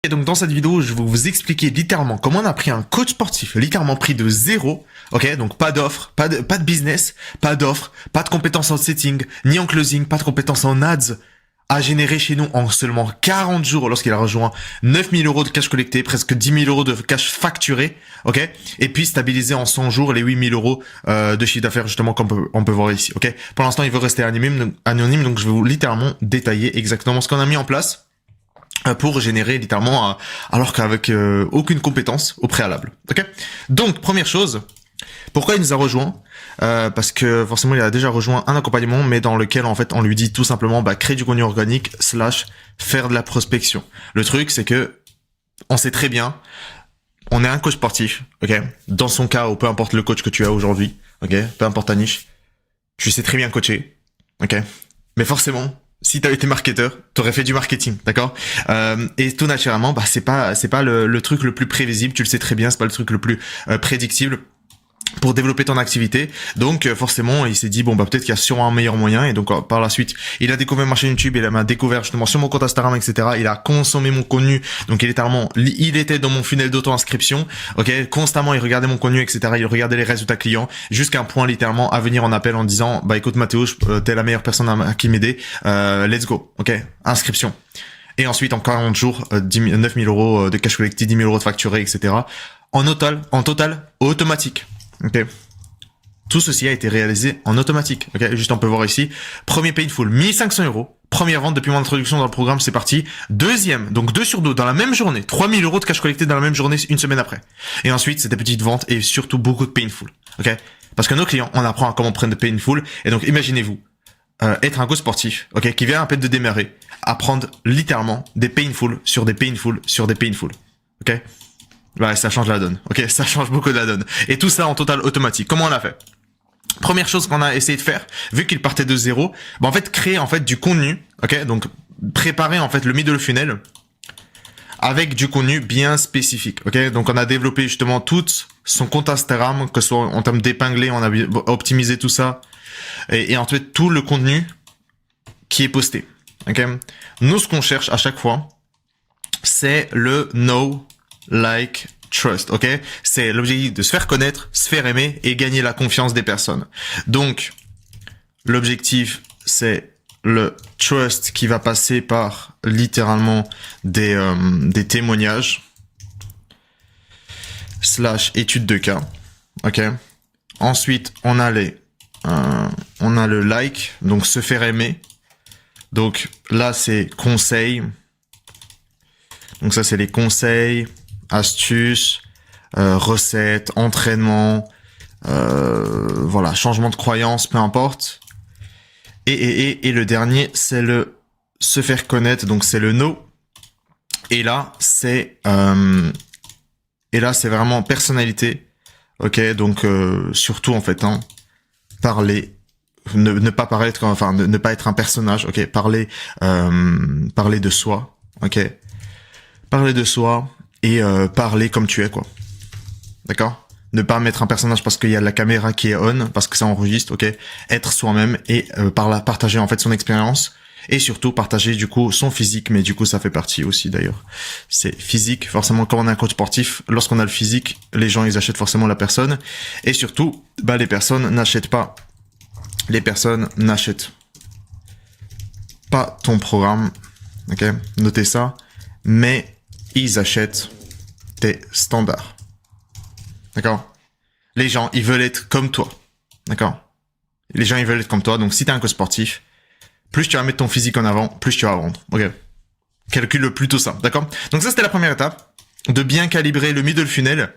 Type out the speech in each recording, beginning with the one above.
Et donc dans cette vidéo, je vais vous expliquer littéralement comment on a pris un coach sportif, littéralement pris de zéro, ok, donc pas d'offre, pas de business, pas d'offre, pas de compétences en setting, ni en closing, pas de compétences en ads, a généré chez nous en seulement 40 jours lorsqu'il a rejoint 9000 € de cash collecté, presque 10 000 € de cash facturé, ok, et puis stabiliser en 100 jours les 8 000 € de chiffre d'affaires justement comme on peut voir ici, ok. Pour l'instant, il veut rester anonyme, donc je vais vous littéralement détailler exactement ce qu'on a mis en place pour générer littéralement alors qu'avec aucune compétence au préalable. Ok. Donc première chose, pourquoi il nous a rejoint parce que forcément il a déjà rejoint un accompagnement, mais dans lequel en fait on lui dit tout simplement créer du contenu organique / faire de la prospection. Le truc c'est que on sait très bien, on est un coach sportif, ok. Dans son cas, ou peu importe le coach que tu as aujourd'hui, ok, peu importe ta niche, tu sais très bien coacher, ok. Mais forcément, si t'avais été marketeur, t'aurais fait du marketing, d'accord. Et tout naturellement, c'est pas le truc le plus prévisible, tu le sais très bien, c'est pas le truc le plus prédictible pour développer ton activité. Donc forcément, il s'est dit peut-être qu'il y a sûrement un meilleur moyen, et donc par la suite, il a découvert ma chaîne YouTube, il m'a découvert justement sur mon compte Instagram, etc. Il a consommé mon contenu, donc il était dans mon funnel d'auto-inscription, ok, constamment il regardait mon contenu, etc. Il regardait les résultats clients, jusqu'à un point littéralement à venir en appel en disant écoute Mathéo, t'es la meilleure personne à qui m'aider, let's go, ok, inscription. Et ensuite en 40 jours, 9 000 € de cash collecté, 10 000 € de facturé, etc. En total, automatique. Ok. Tout ceci a été réalisé en automatique. Ok. Juste on peut voir ici. Premier painful, 1500 €. Première vente depuis mon introduction dans le programme, c'est parti. Deuxième, donc 2 sur 2 dans la même journée. 3000 € de cash collecté dans la même journée, une semaine après. Et ensuite, c'est des petites ventes et surtout beaucoup de painful. Ok. Parce que nos clients, on apprend à comment prendre de painful. Et donc, imaginez-vous, être un coach sportif, ok, qui vient à peine de démarrer, apprendre littéralement des painful sur des painful sur des painful. Ok. Ça change la donne. Ok, ça change beaucoup de la donne. Et tout ça en total automatique. Comment on l'a fait? Première chose qu'on a essayé de faire, vu qu'il partait de zéro, en fait créer en fait du contenu. Ok, donc préparer en fait le middle funnel avec du contenu bien spécifique. Ok, donc on a développé justement tout son compte Instagram, que ce soit en termes d'épingler, on a optimisé tout ça, et en fait tout le contenu qui est posté. Ok, nous ce qu'on cherche à chaque fois, c'est le know, like, trust, ok? C'est l'objectif de se faire connaître, se faire aimer et gagner la confiance des personnes. Donc, l'objectif, c'est le trust qui va passer par littéralement des témoignages / études de cas, ok? Ensuite, on a le like, donc se faire aimer. Donc là, c'est conseils. Donc ça, c'est les conseils, astuces, recettes, entraînement, voilà, changement de croyance, peu importe. Et le dernier, c'est le se faire connaître, donc c'est le know. Et là, c'est vraiment personnalité. Ok, donc surtout en fait, parler, ne pas paraître, ne pas être un personnage. Ok, parler de soi. Ok. Parler de soi et parler comme tu es, quoi. D'accord? Ne pas mettre un personnage parce qu'il y a la caméra qui est on, parce que ça enregistre, ok? Être soi-même et par là partager en fait son expérience et surtout partager du coup son physique, mais du coup ça fait partie aussi d'ailleurs. C'est physique, forcément quand on est un coach sportif, lorsqu'on a le physique, les gens ils achètent forcément la personne et surtout les personnes n'achètent pas ton programme, ok? Notez ça, mais ils achètent tes standards. D'accord? Les gens, ils veulent être comme toi. D'accord? Les gens, ils veulent être comme toi. Donc, si t'es un coach sportif, plus tu vas mettre ton physique en avant, plus tu vas vendre. Ok? Calcule plutôt ça. D'accord? Donc, ça, c'était la première étape. De bien calibrer le middle funnel.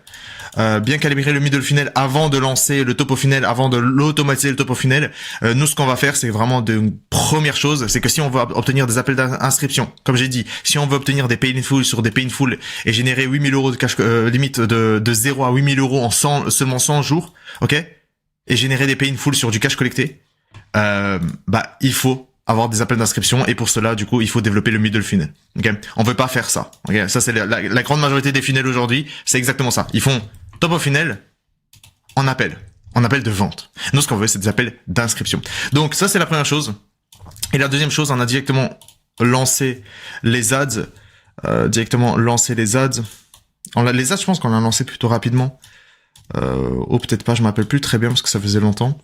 Avant de lancer le top of funnel, avant de l'automatiser le top of funnel. Nous, ce qu'on va faire, c'est vraiment de première chose, c'est que si on veut obtenir des appels d'inscription, comme j'ai dit, si on veut obtenir des painful sur des painful et générer 8 000 € de cash, limite de 0 à 8 000 € en seulement 100 jours, ok, et générer des painful sur du cash collecté, il faut avoir des appels d'inscription et pour cela, du coup, il faut développer le middle funnel. Ok, on veut pas faire ça. Ok, ça c'est la grande majorité des funnels aujourd'hui, c'est exactement ça. Ils font top of funnel en appel de vente. Nous, ce qu'on veut, c'est des appels d'inscription. Donc ça, c'est la première chose. Et la deuxième chose, on a directement lancé les ads directement lancer les ads. Les ads, je pense qu'on l'a lancé plutôt rapidement. Ou peut-être pas, je m'appelle plus très bien parce que ça faisait longtemps.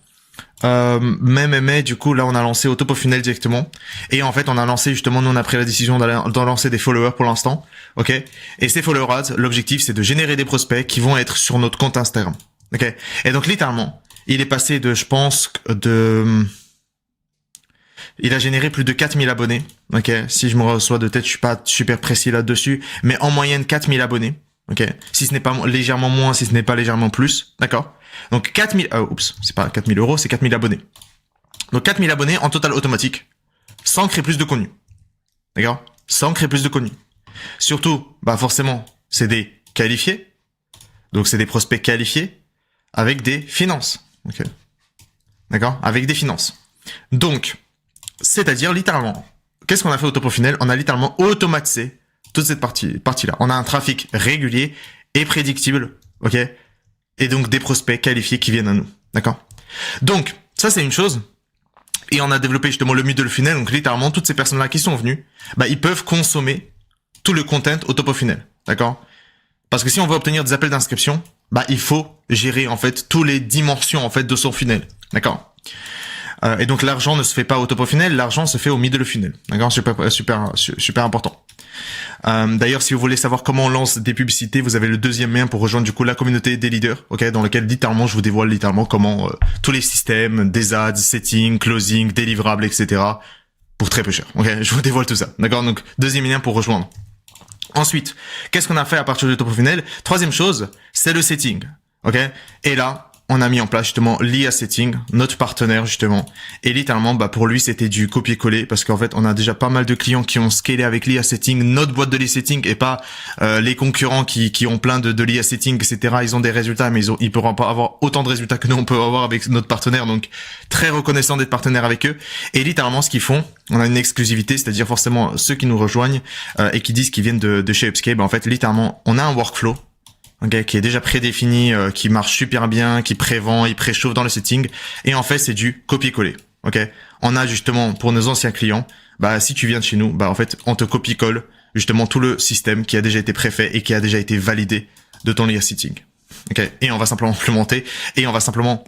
Mais du coup là on a lancé au top of funnel directement et en fait on a lancé justement, nous on a pris la décision d'en lancer des followers pour l'instant, ok, et ces followers ads, l'objectif c'est de générer des prospects qui vont être sur notre compte Instagram, ok, et donc littéralement il est passé de, je pense il a généré plus de 4000 abonnés, ok, si je me reçois de tête, je suis pas super précis là-dessus, mais en moyenne 4000 abonnés, ok, si ce n'est pas légèrement moins, si ce n'est pas légèrement plus, d'accord. Donc 4000, c'est pas 4000 euros, c'est 4000 abonnés. Donc 4000 abonnés en total automatique, sans créer plus de contenu. D'accord? Sans créer plus de contenu. Surtout, forcément, c'est des qualifiés. Donc c'est des prospects qualifiés avec des finances. Ok. D'accord? Avec des finances. Donc, c'est-à-dire littéralement, qu'est-ce qu'on a fait au top of funnel? On a littéralement automatisé toute cette partie-là. On a un trafic régulier et prédictible, ok? Et donc des prospects qualifiés qui viennent à nous, d'accord? Donc, ça c'est une chose. Et on a développé justement le middle funnel, donc littéralement toutes ces personnes-là qui sont venues, ils peuvent consommer tout le content au top of funnel, d'accord? Parce que si on veut obtenir des appels d'inscription, il faut gérer en fait toutes les dimensions en fait de son funnel, d'accord? Et donc l'argent ne se fait pas au top of funnel, l'argent se fait au middle funnel, d'accord? Super important. D'ailleurs, si vous voulez savoir comment on lance des publicités, vous avez le deuxième lien pour rejoindre du coup la communauté des leaders, ok, dans lequel littéralement je vous dévoile littéralement comment tous les systèmes, des ads, settings, closing, délivrables, etc. pour très peu cher, ok, je vous dévoile tout ça, d'accord. Donc deuxième lien pour rejoindre. Ensuite, qu'est-ce qu'on a fait à partir du top of funnel? Troisième chose, c'est le setting, ok. Et là, on a mis en place justement l'IA Setting, notre partenaire justement. Et littéralement, pour lui, c'était du copier-coller parce qu'en fait, on a déjà pas mal de clients qui ont scalé avec l'IA Setting, notre boîte de l'IA Setting et pas les concurrents qui ont plein de l'IA Setting, etc. Ils ont des résultats, mais ils pourront pas avoir autant de résultats que nous on peut avoir avec notre partenaire. Donc, très reconnaissant d'être partenaire avec eux. Et littéralement, ce qu'ils font, on a une exclusivité, c'est-à-dire forcément ceux qui nous rejoignent et qui disent qu'ils viennent de chez Upscape. En fait, littéralement, on a un workflow. Okay, qui est déjà prédéfini, qui marche super bien, qui prévend, il préchauffe dans le setting, et en fait c'est du copier-coller. Ok, on a justement pour nos anciens clients, si tu viens de chez nous, en fait on te copie-colle justement tout le système qui a déjà été préfet et qui a déjà été validé de ton layer setting. Ok, et on va simplement implémenter et on va simplement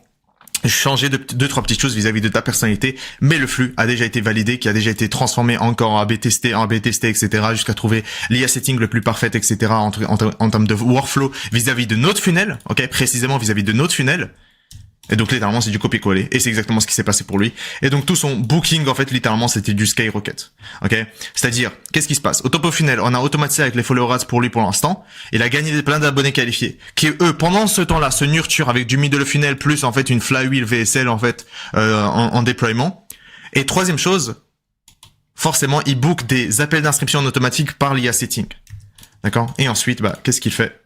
changer de 2-3 petites choses vis-à-vis de ta personnalité, mais le flux a déjà été validé, qui a déjà été transformé encore en A/B testé, etc., jusqu'à trouver l'IA setting le plus parfait, etc., en termes de workflow vis-à-vis de notre funnel, ok, précisément vis-à-vis de notre funnel. Et donc littéralement c'est du copier-coller et c'est exactement ce qui s'est passé pour lui. Et donc tout son booking en fait littéralement c'était du skyrocket. OK? C'est-à-dire qu'est-ce qui se passe? Au top of funnel, on a automatisé avec les follow ads pour lui pour l'instant. Il a gagné plein d'abonnés qualifiés qui eux pendant ce temps-là se nurturent avec du middle funnel plus en fait une flywheel VSL en fait en déploiement. Et troisième chose, forcément, il book des appels d'inscription en automatique par l'IA setting. D'accord? Et ensuite, qu'est-ce qu'il fait?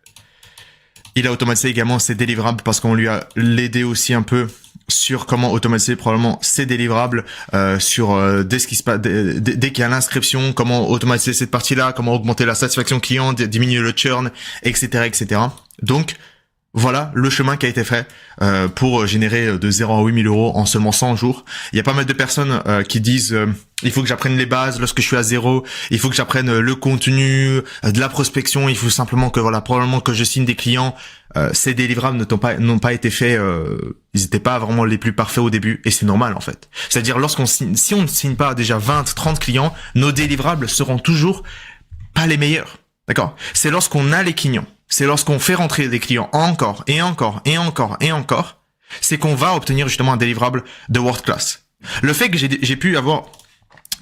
Il a automatisé également ses délivrables parce qu'on lui a l'aidé aussi un peu sur comment automatiser probablement ses délivrables sur dès qu'il y a l'inscription, comment automatiser cette partie-là, comment augmenter la satisfaction client, diminuer le churn, etc., etc. Donc voilà le chemin qui a été fait pour générer de 0 à 8 000 euros en seulement 100 jours. Il y a pas mal de personnes qui disent il faut que j'apprenne les bases lorsque je suis à zéro, il faut que j'apprenne le contenu, de la prospection, il faut simplement que probablement que je signe des clients. Ces délivrables n'ont pas été faits, ils n'étaient pas vraiment les plus parfaits au début et c'est normal en fait. C'est-à-dire si on ne signe pas déjà 20, 30 clients, nos délivrables seront toujours pas les meilleurs. D'accord? C'est lorsqu'on a les clients. C'est lorsqu'on fait rentrer des clients encore, c'est qu'on va obtenir justement un délivrable de world class. Le fait que j'ai pu avoir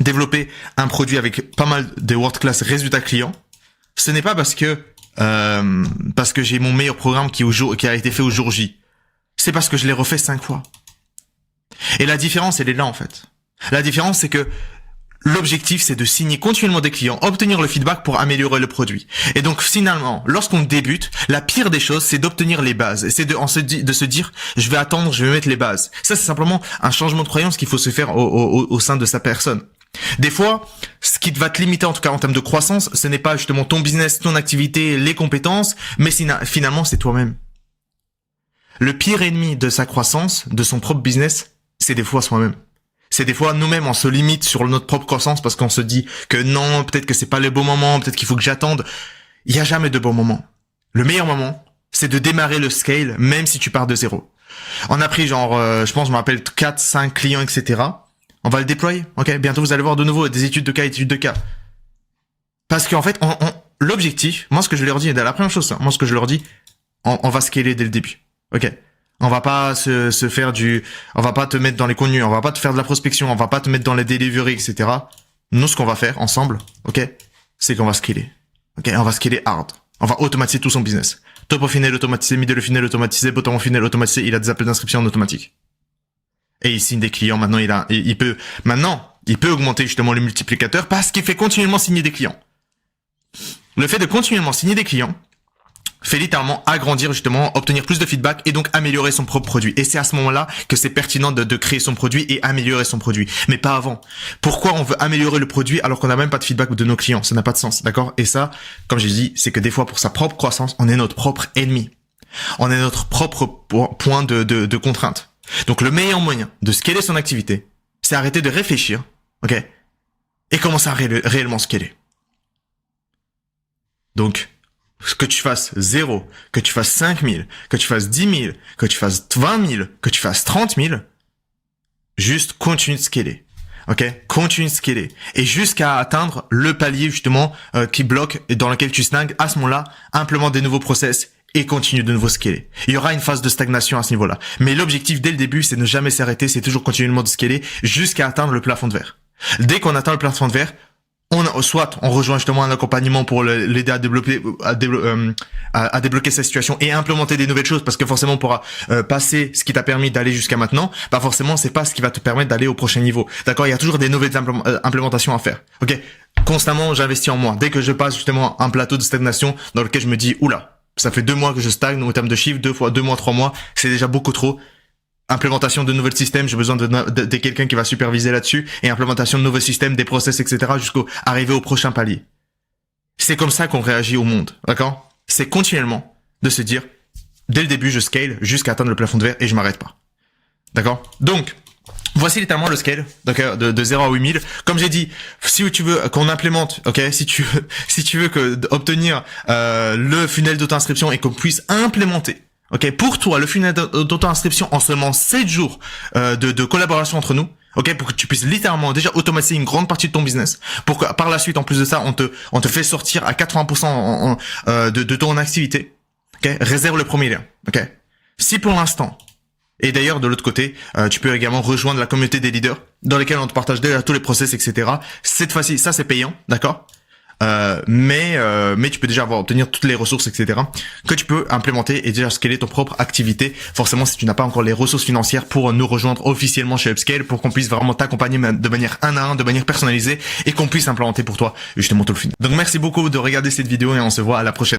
développé un produit avec pas mal de world class résultats clients, ce n'est pas parce que j'ai mon meilleur programme qui a été fait au jour J. C'est parce que je l'ai refait 5 fois. Et la différence, elle est là en fait. La différence, c'est que l'objectif, c'est de signer continuellement des clients, obtenir le feedback pour améliorer le produit. Et donc, finalement, lorsqu'on débute, la pire des choses, c'est d'obtenir les bases. C'est de se dire, je vais attendre, je vais mettre les bases. Ça, c'est simplement un changement de croyance qu'il faut se faire au sein de sa personne. Des fois, ce qui va te limiter, en tout cas en termes de croissance, ce n'est pas justement ton business, ton activité, les compétences, mais finalement, c'est toi-même. Le pire ennemi de sa croissance, de son propre business, c'est des fois soi-même. C'est des fois nous-mêmes on se limite sur notre propre croissance parce qu'on se dit que non, peut-être que c'est pas le bon moment, peut-être qu'il faut que j'attende. Il y a jamais de bon moment. Le meilleur moment, c'est de démarrer le scale même si tu pars de zéro. On a pris genre, je pense, je me rappelle 4, 5 clients, etc. On va le déployer. Ok, bientôt vous allez voir de nouveau des études de cas. Parce qu'en fait, l'objectif, moi ce que je leur dis, et la première chose, moi ce que je leur dis, on va scaler dès le début. Ok. On va pas se faire on va pas te mettre dans les contenus, on va pas te faire de la prospection, on va pas te mettre dans les delivery, etc. Nous, ce qu'on va faire ensemble, ok, c'est qu'on va scaler. Ok, on va scaler hard. On va automatiser tout son business. Top of funnel automatisé, middle funnel automatisé, bottom of funnel automatisé, il a des appels d'inscription en automatique. Et il signe des clients, maintenant il peut augmenter justement le multiplicateur parce qu'il fait continuellement signer des clients. Le fait de continuellement signer des clients fait littéralement agrandir justement, obtenir plus de feedback et donc améliorer son propre produit. Et c'est à ce moment-là que c'est pertinent de créer son produit et améliorer son produit. Mais pas avant. Pourquoi on veut améliorer le produit alors qu'on n'a même pas de feedback de nos clients? Ça n'a pas de sens, d'accord? Et ça, comme j'ai dit, c'est que des fois pour sa propre croissance, on est notre propre ennemi. On est notre propre point de contrainte. Donc le meilleur moyen de scaler son activité, c'est arrêter de réfléchir, ok? Et commencer à réellement scaler. Donc, que tu fasses 0, que tu fasses 5000, que tu fasses 10 000, que tu fasses 20 000, que tu fasses 30 000, juste continue de scaler. Ok? Continue de scaler. Et jusqu'à atteindre le palier, justement, qui bloque et dans lequel tu stagnes. À ce moment-là, implémente des nouveaux process et continue de nouveau scaler. Il y aura une phase de stagnation à ce niveau-là. Mais l'objectif dès le début, c'est ne jamais s'arrêter, c'est toujours continuellement de scaler jusqu'à atteindre le plafond de verre. Dès qu'on atteint le plafond de verre, soit on rejoint justement un accompagnement pour l'aider à débloquer sa situation et à implémenter des nouvelles choses parce que forcément on pourra passer ce qui t'a permis d'aller jusqu'à maintenant, bah forcément c'est pas ce qui va te permettre d'aller au prochain niveau. D'accord, il y a toujours des nouvelles implémentations à faire. OK, constamment j'investis en moi. Dès que je passe justement un plateau de stagnation dans lequel je me dis oula, ça fait 2 mois que je stagne au terme de chiffres, 2 mois, 3 mois, c'est déjà beaucoup trop. Implémentation de nouveaux systèmes, j'ai besoin de quelqu'un qui va superviser là-dessus, et implémentation de nouveaux systèmes, des process, etc. jusqu'au arriver au prochain palier. C'est comme ça qu'on réagit au monde, d'accord? C'est continuellement de se dire, dès le début, je scale jusqu'à atteindre le plafond de verre et je m'arrête pas. D'accord? Donc, voici littéralement le scale, de 0 à 8000. Comme j'ai dit, si tu veux qu'on implémente, ok, si tu veux obtenir le funnel d'auto-inscription et qu'on puisse implémenter, ok, pour toi, le funnel d'auto-inscription en seulement 7 jours de collaboration entre nous, ok, pour que tu puisses littéralement déjà automatiser une grande partie de ton business, pour que par la suite, en plus de ça, on te fait sortir à 80% de ton activité, ok, réserve le premier lien, ok. Si pour l'instant, et d'ailleurs de l'autre côté, tu peux également rejoindre la communauté des leaders, dans lesquels on te partage déjà tous les process, etc. Cette fois-ci, ça c'est payant, d'accord. Mais tu peux déjà obtenir toutes les ressources, etc. que tu peux implémenter et déjà scaler ton propre activité. Forcément, si tu n'as pas encore les ressources financières pour nous rejoindre officiellement chez Upscale, pour qu'on puisse vraiment t'accompagner de manière 1 à 1, de manière personnalisée et qu'on puisse implémenter pour toi justement tout le film. Donc merci beaucoup de regarder cette vidéo et on se voit à la prochaine.